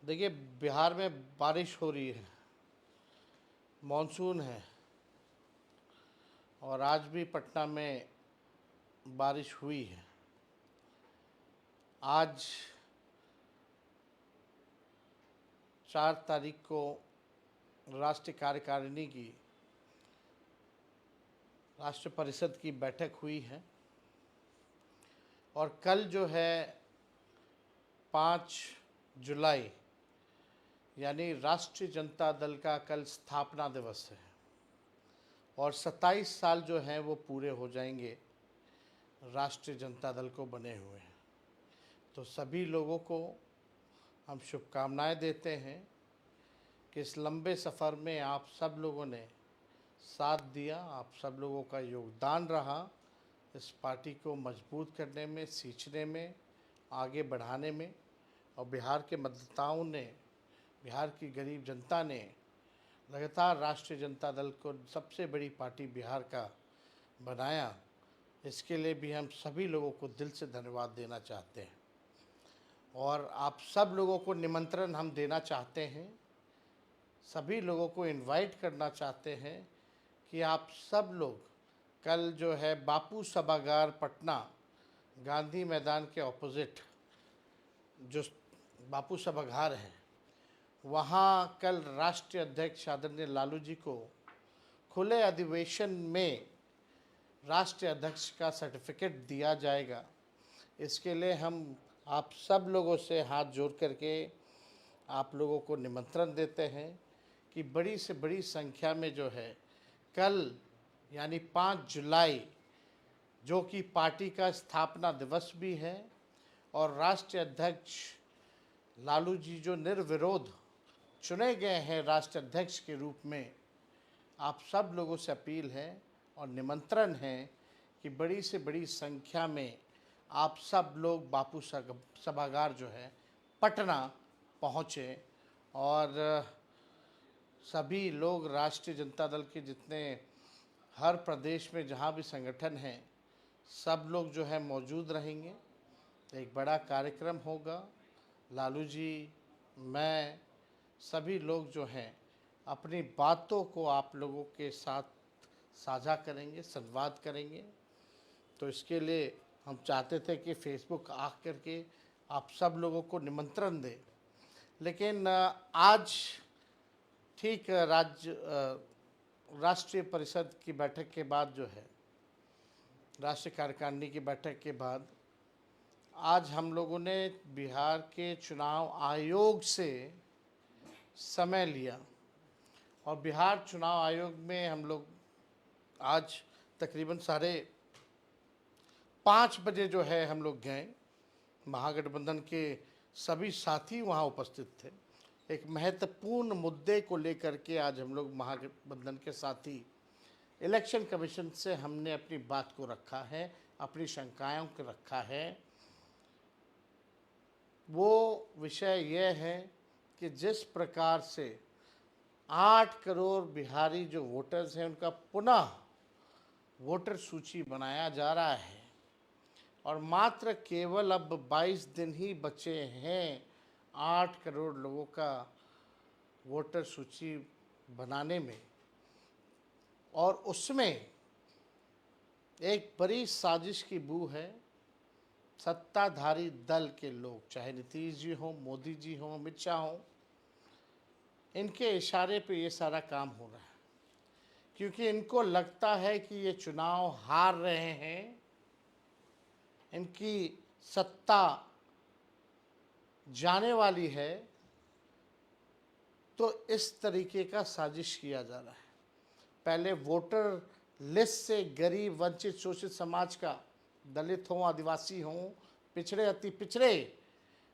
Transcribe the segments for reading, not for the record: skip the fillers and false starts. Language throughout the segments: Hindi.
देखिए, बिहार में बारिश हो रही है, मानसून है। और आज भी पटना में बारिश हुई है। आज 4 तारीख को राष्ट्रीय कार्यकारिणी की राष्ट्र परिषद की बैठक हुई है। और कल जो है 5 जुलाई यानी राष्ट्रीय जनता दल का कल स्थापना दिवस है। और 27 साल जो हैं वो पूरे हो जाएंगे राष्ट्रीय जनता दल को बने हुए हैं। तो सभी लोगों को हम शुभकामनाएं देते हैं कि इस लंबे सफ़र में आप सब लोगों ने साथ दिया, आप सब लोगों का योगदान रहा इस पार्टी को मजबूत करने में, सींचने में, आगे बढ़ाने में। और बिहार के मतदाताओं ने, बिहार की गरीब जनता ने लगातार राष्ट्रीय जनता दल को सबसे बड़ी पार्टी बिहार का बनाया। इसके लिए भी हम सभी लोगों को दिल से धन्यवाद देना चाहते हैं। और आप सब लोगों को निमंत्रण हम देना चाहते हैं, सभी लोगों को इनवाइट करना चाहते हैं कि आप सब लोग कल जो है बापू सभागार पटना, गांधी मैदान के ऑपोजिट जो बापू सभागार है, वहाँ कल राष्ट्रीय अध्यक्ष आदरणीय लालू जी को खुले अधिवेशन में राष्ट्रीय अध्यक्ष का सर्टिफिकेट दिया जाएगा। इसके लिए हम आप सब लोगों से हाथ जोड़ करके आप लोगों को निमंत्रण देते हैं कि बड़ी से बड़ी संख्या में जो है कल यानी 5 जुलाई, जो कि पार्टी का स्थापना दिवस भी है और राष्ट्रीय अध्यक्ष लालू जी जो निर्विरोध चुने गए हैं राष्ट्रीय अध्यक्ष के रूप में, आप सब लोगों से अपील है और निमंत्रण है कि बड़ी से बड़ी संख्या में आप सब लोग बापू सभागार जो है पटना पहुँचे। और सभी लोग राष्ट्रीय जनता दल के जितने हर प्रदेश में जहाँ भी संगठन हैं, सब लोग जो है मौजूद रहेंगे। एक बड़ा कार्यक्रम होगा। लालू जी, मैं, सभी लोग जो हैं अपनी बातों को आप लोगों के साथ साझा करेंगे, संवाद करेंगे। तो इसके लिए हम चाहते थे कि फेसबुक आ करके आप सब लोगों को निमंत्रण दें। लेकिन आज ठीक राष्ट्रीय परिषद की बैठक के बाद जो है, राष्ट्रीय कार्यकारिणी की बैठक के बाद आज हम लोगों ने बिहार के चुनाव आयोग से समय लिया। और बिहार चुनाव आयोग में हम लोग आज तकरीबन 5:30 बजे जो है हम लोग गए। महागठबंधन के सभी साथी वहाँ उपस्थित थे। एक महत्वपूर्ण मुद्दे को लेकर के आज हम लोग महागठबंधन के साथी इलेक्शन कमीशन से हमने अपनी बात को रखा है, अपनी शंकाओं को रखा है। वो विषय यह है कि जिस प्रकार से 8 करोड़ बिहारी जो वोटर्स हैं उनका पुनः वोटर सूची बनाया जा रहा है और मात्र केवल अब 22 दिन ही बचे हैं 8 करोड़ लोगों का वोटर सूची बनाने में। और उसमें एक बड़ी साजिश की बू है। सत्ताधारी दल के लोग, चाहे नीतीश जी हों, मोदी जी हों, अमित शाह हों, इनके इशारे पे ये सारा काम हो रहा है। क्योंकि इनको लगता है कि ये चुनाव हार रहे हैं, इनकी सत्ता जाने वाली है, तो इस तरीके का साजिश किया जा रहा है। पहले वोटर लिस्ट से गरीब, वंचित, शोषित समाज का, दलित हों, आदिवासी हों, पिछड़े, अति पिछड़े,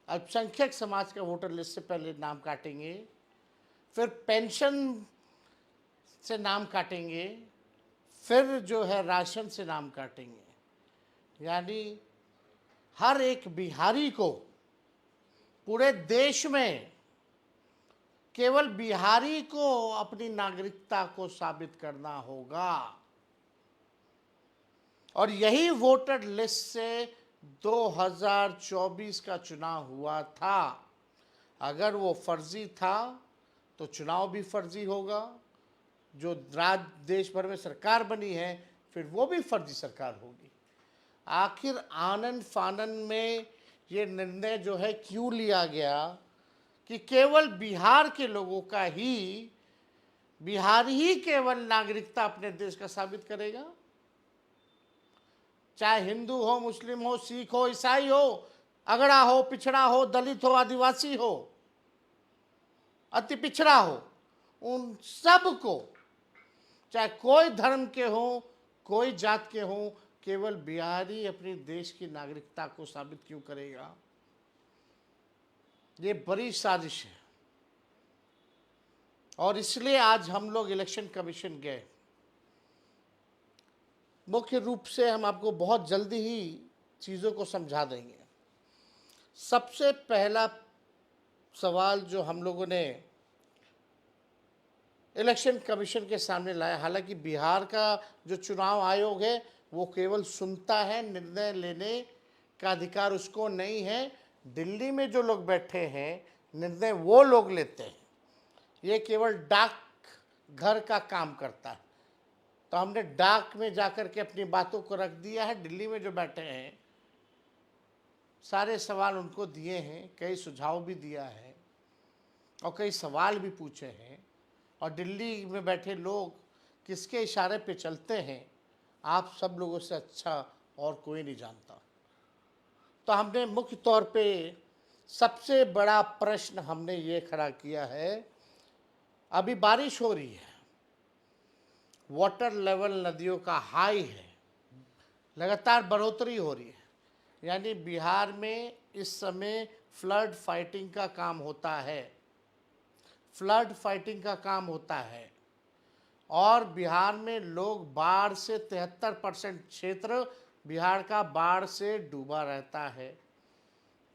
अल्पसंख्यक समाज का वोटर लिस्ट से पहले नाम काटेंगे, फिर पेंशन से नाम काटेंगे, फिर जो है राशन से नाम काटेंगे। यानी हर एक बिहारी को पूरे देश में केवल बिहारी को अपनी नागरिकता को साबित करना होगा। और यही वोटर लिस्ट से 2024 का चुनाव हुआ था। अगर वो फर्जी था तो चुनाव भी फर्जी होगा, जो देश भर में सरकार बनी है फिर वो भी फर्जी सरकार होगी। आखिर आनन फानन में ये निर्णय जो है क्यों लिया गया कि केवल बिहार के लोगों का ही, बिहार ही केवल नागरिकता अपने देश का साबित करेगा? चाहे हिंदू हो, मुस्लिम हो, सिख हो, ईसाई हो, अगड़ा हो, पिछड़ा हो, दलित हो, आदिवासी हो, अति पिछड़ा हो, उन सब को, चाहे कोई धर्म के हो, कोई जात के हो, केवल बिहारी अपनी देश की नागरिकता को साबित क्यों करेगा? ये बड़ी साजिश है। और इसलिए आज हम लोग इलेक्शन कमीशन गए। मुख्य रूप से हम आपको बहुत जल्दी ही चीज़ों को समझा देंगे। सबसे पहला सवाल जो हम लोगों ने इलेक्शन कमीशन के सामने लाया, हालांकि बिहार का जो चुनाव आयोग है वो केवल सुनता है, निर्णय लेने का अधिकार उसको नहीं है। दिल्ली में जो लोग बैठे हैं निर्णय वो लोग लेते हैं, ये केवल डाक घर का काम करता है। तो हमने डाक में जाकर के अपनी बातों को रख दिया है। दिल्ली में जो बैठे हैं सारे सवाल उनको दिए हैं, कई सुझाव भी दिया है और कई सवाल भी पूछे हैं। और दिल्ली में बैठे लोग किसके इशारे पे चलते हैं आप सब लोगों से अच्छा और कोई नहीं जानता। तो हमने मुख्य तौर पे सबसे बड़ा प्रश्न हमने ये खड़ा किया है, अभी बारिश हो रही है, वाटर लेवल नदियों का हाई है, लगातार बढ़ोतरी हो रही है, यानी बिहार में इस समय फ्लड फाइटिंग का काम होता है, फ्लड फाइटिंग का काम होता है। और बिहार में लोग बाढ़ से 73% क्षेत्र बिहार का बाढ़ से डूबा रहता है।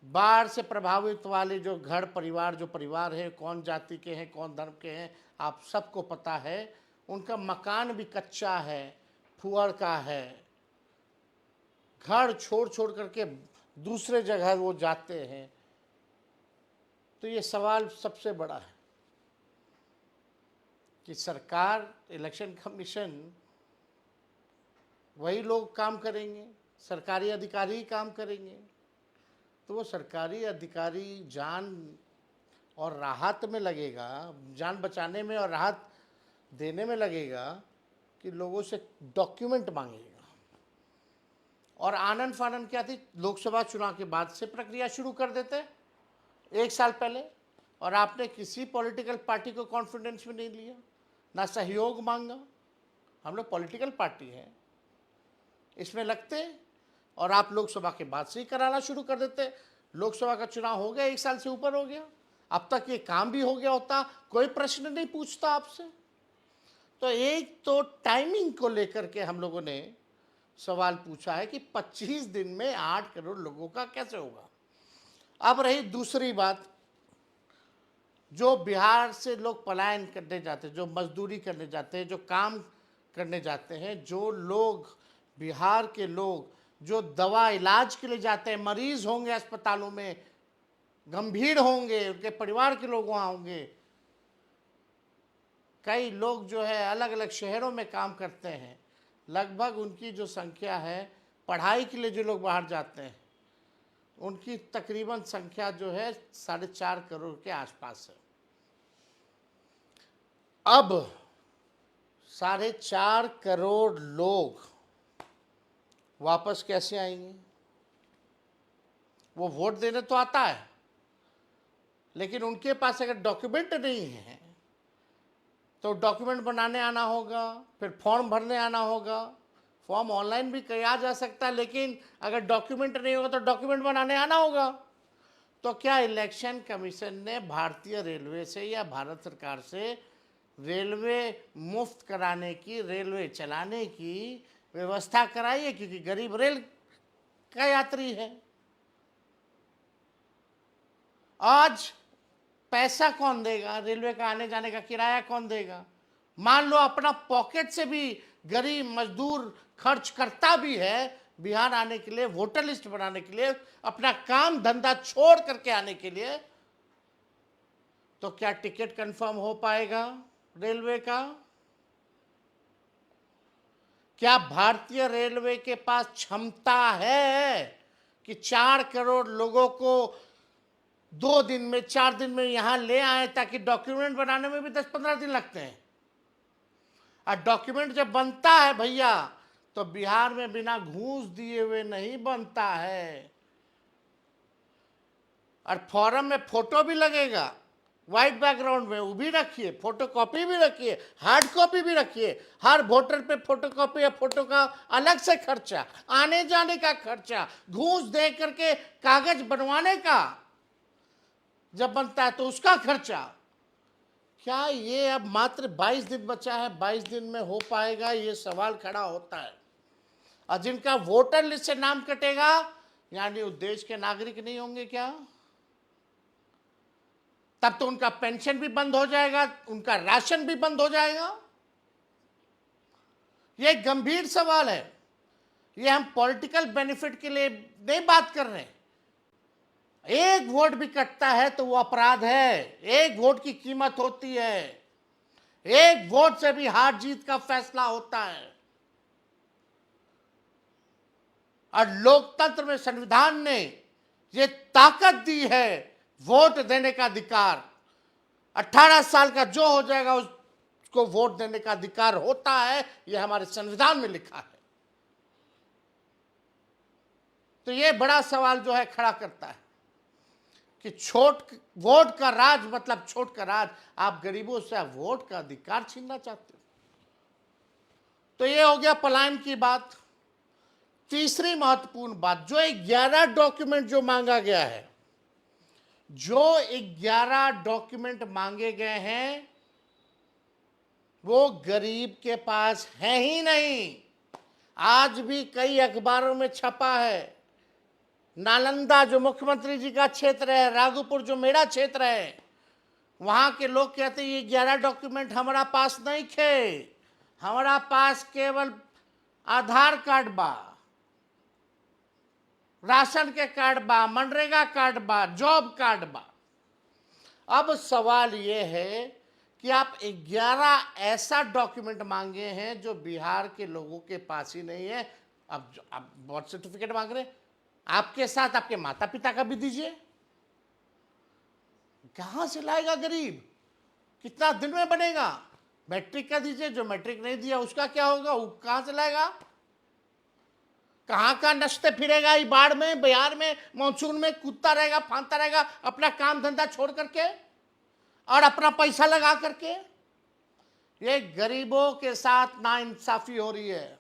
बाढ़ से प्रभावित वाले जो घर परिवार, जो परिवार है, कौन जाति के हैं, कौन धर्म के हैं, आप सबको पता है। उनका मकान भी कच्चा है, फुअर का है, घर छोड़ छोड़ करके दूसरे जगह वो जाते हैं। तो ये सवाल सबसे बड़ा है कि सरकार, इलेक्शन कमीशन, वही लोग काम करेंगे, सरकारी अधिकारी ही काम करेंगे। तो वो सरकारी अधिकारी जान और राहत में लगेगा, जान बचाने में और राहत देने में लगेगा कि लोगों से डॉक्यूमेंट मांगेगा। और आनन फानन क्या थी, लोकसभा चुनाव के बाद से प्रक्रिया शुरू कर देते 1 साल पहले, और आपने किसी पॉलिटिकल पार्टी को कॉन्फिडेंस में नहीं लिया, ना सहयोग मांगा। हम लोग पॉलिटिकल पार्टी हैं, इसमें लगते और आप लोकसभा के बाद से ही कराना शुरू कर देते। लोकसभा का चुनाव हो गया, 1 साल से ऊपर हो गया, अब तक ये काम भी हो गया होता, कोई प्रश्न नहीं पूछता आपसे। तो एक तो टाइमिंग को लेकर के हम लोगों ने सवाल पूछा है कि 25 दिन में 8 करोड़ लोगों का कैसे होगा। अब रही दूसरी बात, जो बिहार से लोग पलायन करने जाते हैं, जो मजदूरी करने जाते हैं, जो काम करने जाते हैं, जो लोग बिहार के लोग जो दवा इलाज के लिए जाते हैं, मरीज होंगे अस्पतालों में, गंभीर होंगे, उनके परिवार के लोग वहाँ होंगे, कई लोग जो है अलग अलग शहरों में काम करते हैं, लगभग उनकी जो संख्या है, पढ़ाई के लिए जो लोग बाहर जाते हैं उनकी तकरीबन संख्या जो है 4.5 करोड़ के आसपास है। अब 4.5 करोड़ लोग वापस कैसे आएंगे? वो वोट देने तो आता है, लेकिन उनके पास अगर डॉक्यूमेंट नहीं है तो डॉक्यूमेंट बनाने आना होगा, फिर फॉर्म भरने आना होगा। फॉर्म ऑनलाइन भी किया जा सकता है, लेकिन अगर डॉक्यूमेंट नहीं होगा तो डॉक्यूमेंट बनाने आना होगा। तो क्या इलेक्शन कमीशन ने भारतीय रेलवे से या भारत सरकार से रेलवे मुफ्त कराने की, रेलवे चलाने की व्यवस्था कराई है? क्योंकि गरीब रेल का यात्री है। आज पैसा कौन देगा? रेलवे का आने जाने का किराया कौन देगा? मान लो अपना पॉकेट से भी गरीब मजदूर खर्च करता भी है बिहार आने के लिए, वोटर लिस्ट बनाने के लिए, अपना काम धंधा छोड़ करके आने के लिए, तो क्या टिकट कंफर्म हो पाएगा रेलवे का? क्या भारतीय रेलवे के पास क्षमता है कि 4 करोड़ लोगों को 2 दिन में 4 दिन में यहां ले आए? ताकि डॉक्यूमेंट बनाने में भी 10-15 दिन लगते हैं, और डॉक्यूमेंट जब बनता है भैया तो बिहार में बिना घूस दिए हुए नहीं बनता है। और फॉर्म में फोटो भी लगेगा व्हाइट बैकग्राउंड में, वो भी रखिए, फोटो कॉपी भी रखिए, हार्ड कॉपी भी रखिए। हर वोटर पे फोटो कॉपी या फोटो का अलग से खर्चा, आने जाने का खर्चा, घूस दे करके कागज बनवाने का जब बनता है तो उसका खर्चा। क्या ये अब मात्र 22 दिन बचा है, 22 दिन में हो पाएगा? ये सवाल खड़ा होता है। और जिनका वोटर लिस्ट से नाम कटेगा यानी वो देश के नागरिक नहीं होंगे क्या? तब तो उनका पेंशन भी बंद हो जाएगा, उनका राशन भी बंद हो जाएगा। यह गंभीर सवाल है। ये हम पॉलिटिकल बेनिफिट के लिए नहीं बात कर रहे। एक वोट भी कटता है तो वो अपराध है। एक वोट की कीमत होती है। एक वोट से भी हार जीत का फैसला होता है। और लोकतंत्र में संविधान ने ये ताकत दी है, वोट देने का अधिकार। 18 साल का जो हो जाएगा उसको वोट देने का अधिकार होता है, यह हमारे संविधान में लिखा है। तो यह बड़ा सवाल जो है खड़ा करता है कि वोट का राज मतलब छोट का राज। आप गरीबों से आप वोट का अधिकार छीनना चाहते हो। तो यह हो गया पलायन की बात। तीसरी महत्वपूर्ण बात, जो 11 डॉक्यूमेंट जो मांगा गया है, जो 11 डॉक्यूमेंट मांगे गए हैं वो गरीब के पास है ही नहीं। आज भी कई अखबारों में छपा है। नालंदा जो मुख्यमंत्री जी का क्षेत्र है, राघोपुर जो मेरा क्षेत्र है, वहां के लोग कहते हैं ये 11 डॉक्यूमेंट हमारा पास नहीं थे, हमारा पास केवल आधार कार्ड बा, राशन के कार्ड बा, मनरेगा कार्ड बा, जॉब कार्ड बा। अब सवाल ये है कि आप 11 ऐसा डॉक्यूमेंट मांगे हैं जो बिहार के लोगों के पास ही नहीं है। अब आप बर्थ सर्टिफिकेट मांग रहे हैं, आपके साथ आपके माता पिता का भी दीजिए। कहां से लाएगा गरीब? कितना दिन में बनेगा? मैट्रिक का दीजिए, जो मैट्रिक नहीं दिया उसका क्या होगा? वो कहां से लाएगा? कहां का नचते फिरेगा? ये बाढ़ में, बिहार में, मानसून में कूदता रहेगा, फांदता रहेगा अपना काम धंधा छोड़ करके और अपना पैसा लगा करके। ये गरीबों के साथ नाइंसाफी हो रही है।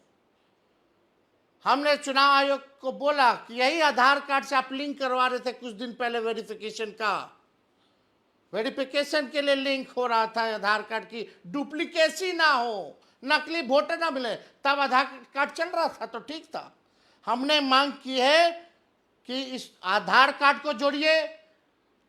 हमने चुनाव आयोग को बोला कि यही आधार कार्ड से आप लिंक करवा रहे थे कुछ दिन पहले वेरिफिकेशन का, वेरिफिकेशन के लिए लिंक हो रहा था आधार कार्ड की, डुप्लीकेसी ना हो, नकली वोटर ना मिले, तब आधार कार्ड चल रहा था तो ठीक था। हमने मांग की है कि इस आधार कार्ड को जोड़िए,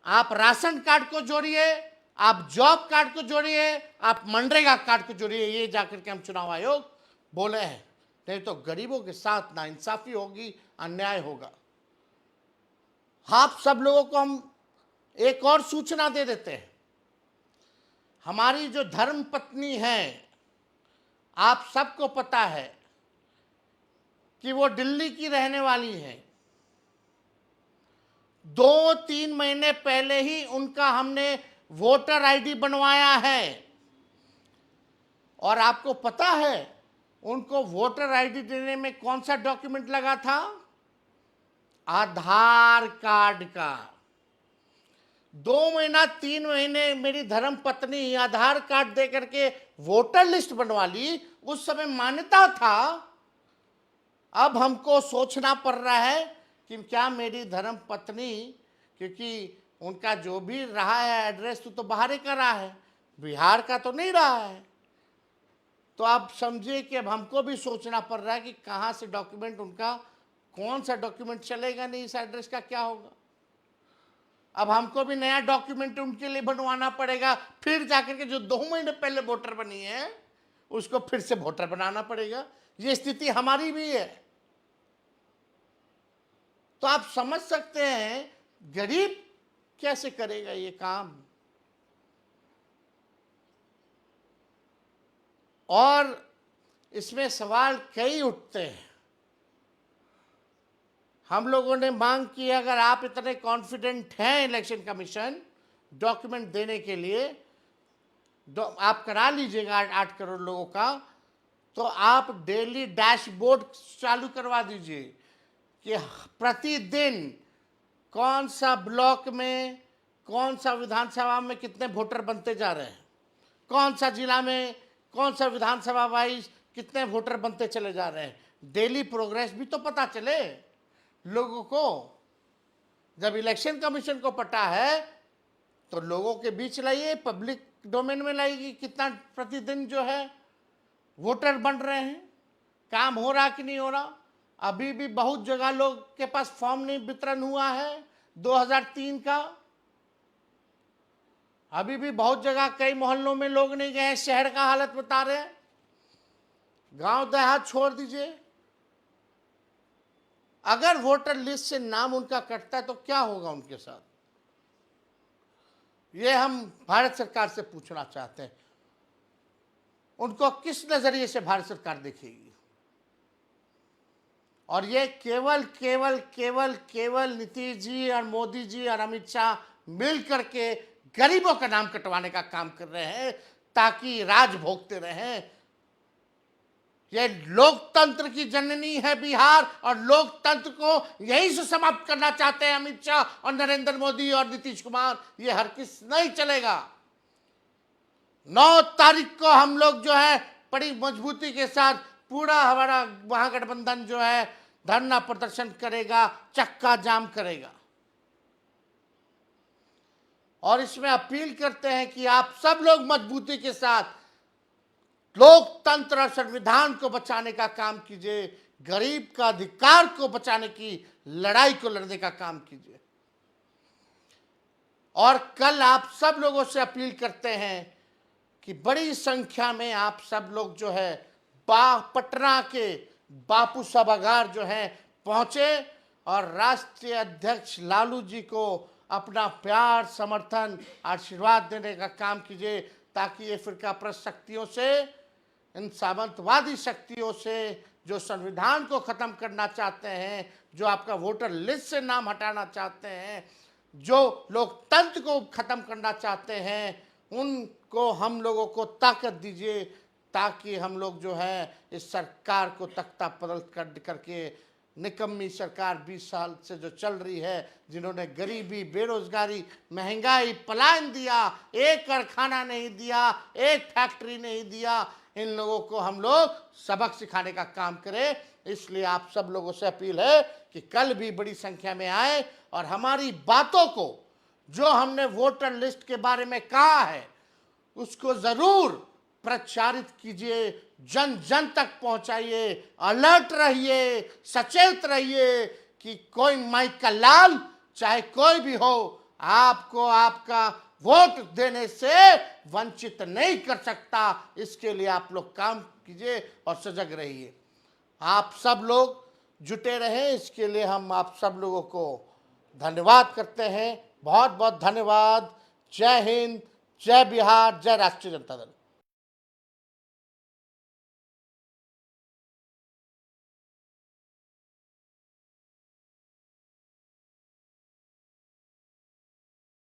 आप राशन कार्ड को जोड़िए, आप जॉब कार्ड को जोड़िए, आप मनरेगा कार्ड को जोड़िए। ये जाकर के हम चुनाव आयोग बोले हैं, नहीं तो गरीबों के साथ नाइंसाफी होगी, अन्याय होगा। आप सब लोगों को हम एक और सूचना दे देते हैं। हमारी जो धर्म पत्नी है, आप सबको पता है कि वो दिल्ली की रहने वाली है। 2-3 महीने पहले ही उनका हमने वोटर आईडी बनवाया है। और आपको पता है उनको वोटर आईडी देने में कौन सा डॉक्यूमेंट लगा था? आधार कार्ड का। 2 महीना 3 महीने मेरी धर्म पत्नी आधार कार्ड दे करके वोटर लिस्ट बनवा ली। उस समय मान्यता था। अब हमको सोचना पड़ रहा है कि क्या मेरी धर्म पत्नी, क्योंकि उनका जो भी रहा है एड्रेस तो बाहर ही का रहा है, बिहार का तो नहीं रहा है। तो आप समझिए कि अब हमको भी सोचना पड़ रहा है कि कहाँ से डॉक्यूमेंट उनका, कौन सा डॉक्यूमेंट चलेगा, नहीं इस एड्रेस का क्या होगा। अब हमको भी नया डॉक्यूमेंट उनके लिए बनवाना पड़ेगा। फिर जाकर के जो 2 महीने पहले वोटर बनी है उसको फिर से वोटर बनाना पड़ेगा। ये स्थिति हमारी भी है। तो आप समझ सकते हैं गरीब कैसे करेगा ये काम। और इसमें सवाल कई उठते हैं। हम लोगों ने मांग की, अगर आप इतने कॉन्फिडेंट हैं इलेक्शन कमीशन डॉक्यूमेंट देने के लिए, आप करा लीजिएगा 8 करोड़ लोगों का, तो आप डेली डैशबोर्ड चालू करवा दीजिए कि प्रतिदिन कौन सा ब्लॉक में, कौन सा विधानसभा में कितने वोटर बनते जा रहे हैं, कौन सा जिला में, कौन सा विधानसभा वाइज कितने वोटर बनते चले जा रहे हैं। डेली प्रोग्रेस भी तो पता चले लोगों को। जब इलेक्शन कमीशन को पता है तो लोगों के बीच लाइए, पब्लिक डोमेन में लाइए, कितना प्रतिदिन जो है वोटर बन रहे हैं, काम हो रहा कि नहीं हो रहा। अभी भी बहुत जगह लोग के पास फॉर्म नहीं वितरण हुआ है 2003 का। अभी भी बहुत जगह कई मोहल्लों में लोग नहीं गए। शहर का हालत बता रहे हैं, गांव देहात छोड़ दीजिए। अगर वोटर लिस्ट से नाम उनका कटता है तो क्या होगा उनके साथ, ये हम भारत सरकार से पूछना चाहते हैं। उनको किस नजरिए से भारत सरकार देखेगी। और ये केवल केवल केवल केवल नीतीश जी और मोदी जी और अमित शाह मिल करके गरीबों का नाम कटवाने का काम कर रहे हैं ताकि राज भोगते रहें। ये लोकतंत्र की जननी है बिहार, और लोकतंत्र को यहीं से समाप्त करना चाहते हैं अमित शाह और नरेंद्र मोदी और नीतीश कुमार। ये हरगिज नहीं चलेगा। 9 तारीख को हम लोग जो है बड़ी मजबूती के साथ पूरा हमारा महागठबंधन जो है धरना प्रदर्शन करेगा, चक्का जाम करेगा। और इसमें अपील करते हैं कि आप सब लोग मजबूती के साथ लोकतंत्र और संविधान को बचाने का काम कीजिए, गरीब का अधिकार को बचाने की लड़ाई को लड़ने का काम कीजिए। और कल आप सब लोगों से अपील करते हैं कि बड़ी संख्या में आप सब लोग जो है पटना के बापू सभागार जो है पहुंचे और राष्ट्रीय अध्यक्ष लालू जी को अपना प्यार, समर्थन, आशीर्वाद देने का काम कीजिए, ताकि ये फिरकापरस्त शक्तियों से, इन सामंतवादी शक्तियों से जो संविधान को ख़त्म करना चाहते हैं, जो आपका वोटर लिस्ट से नाम हटाना चाहते हैं, जो लोकतंत्र को ख़त्म करना चाहते हैं, उनको हम लोगों को ताकत दीजिए, ताकि हम लोग जो है इस सरकार को तख्ता पलट करके निकम्मी सरकार 20 साल से जो चल रही है, जिन्होंने गरीबी, बेरोजगारी, महंगाई, पलायन दिया, एक कारखाना नहीं दिया, एक फैक्ट्री नहीं दिया, इन लोगों को हम लोग सबक सिखाने का काम करें। इसलिए आप सब लोगों से अपील है कि कल भी बड़ी संख्या में आए और हमारी बातों को, जो हमने वोटर लिस्ट के बारे में कहा है, उसको जरूर प्रचारित कीजिए, जन जन तक पहुंचाइए, अलर्ट रहिए, सचेत रहिए कि कोई माइक का लाल चाहे कोई भी हो, आपको आपका वोट देने से वंचित नहीं कर सकता। इसके लिए आप लोग काम कीजिए और सजग रहिए। आप सब लोग जुटे रहें, इसके लिए हम आप सब लोगों को धन्यवाद करते हैं। बहुत बहुत धन्यवाद। जय हिंद, जय बिहार, जय राष्ट्रीय जनता दल।